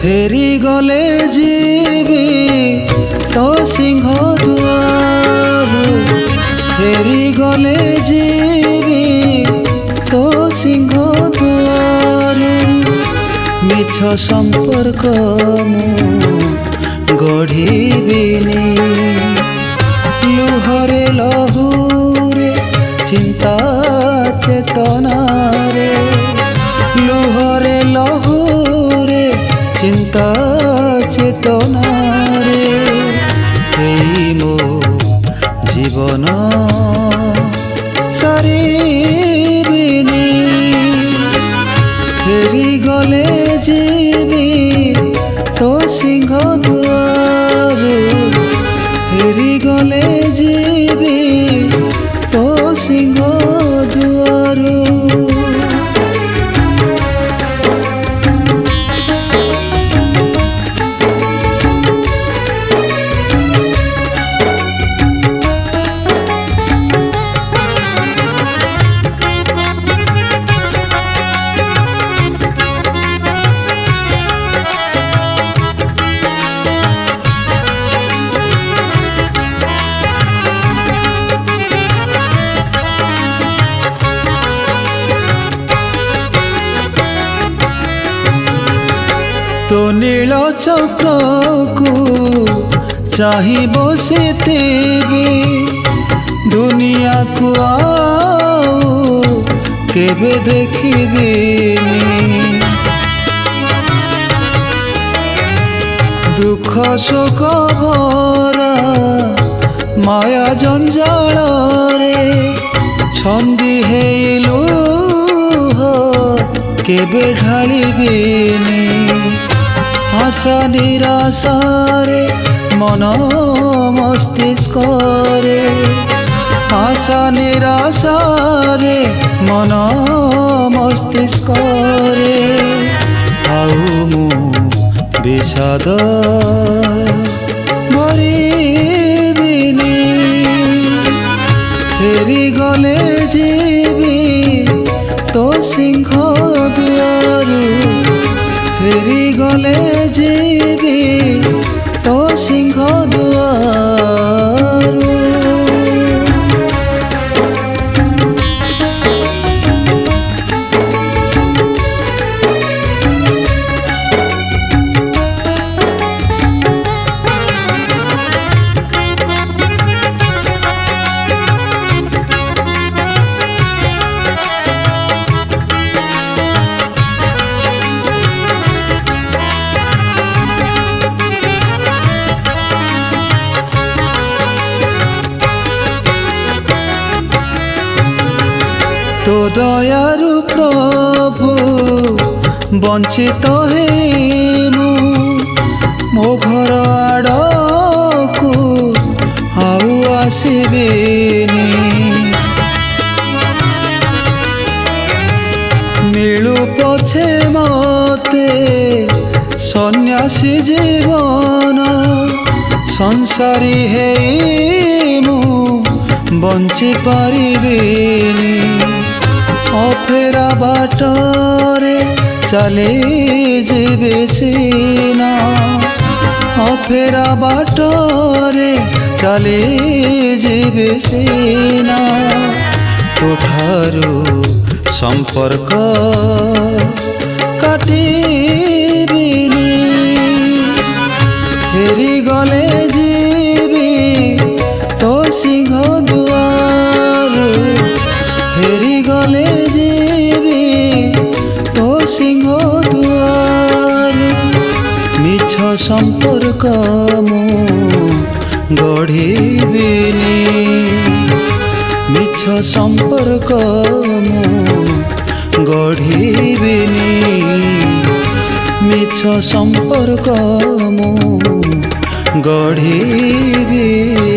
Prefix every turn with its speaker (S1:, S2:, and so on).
S1: फेरी गले जीवी तो सिंह दुआर फेरी गले जीवी तो सिंह दुआर मिछ संपर्क मु गढ़िबिनी लुहरे लहुरे चिंता चेतना रे लुहरे लहुरे चिंता चेतना रे एई मो जीवन सारिबिनी फेरी गले जीवी तो सिंह दुआर फेरी गले जीवी तो सिंह दुआर। तो नील चक्र को चाहि बसिथिबी दुनिया को आओ केबे देखिबिनी दुख शोक भरा माया जंजाल रे छंदी हेलु केबे ढालिबिनी आशा निराशा रे मन मस्तिष्क रे आशा निराशा रे मन मस्तिष्क रे आउ मु विषाद भरिबिनी फेरी गले जीवी तो सिंह दुआर फेरी गले जीवी तो सिंह दुआर। तो दयारु प्रभु वंचित हेनु मो घर आड़कू आउ आसबेनी मिलु पछे मते सन्यासी जीवन संसारी हेई मु बंची पारिबिनी अफेरा बाटरे चले जीवे सीना अफेरा बाटरे चले जीवे सीना तोठारू संपर्क काटिबिनी फेरी गले जीवी तो सिंह दुआर फेरी गले जीवी तो सिंह दुआर मिछ संपर्क मु गढ़िबिनी मिछ संपर्क मु गढ़िबिनी मिछ संपर्क मु गढ़िबिनी।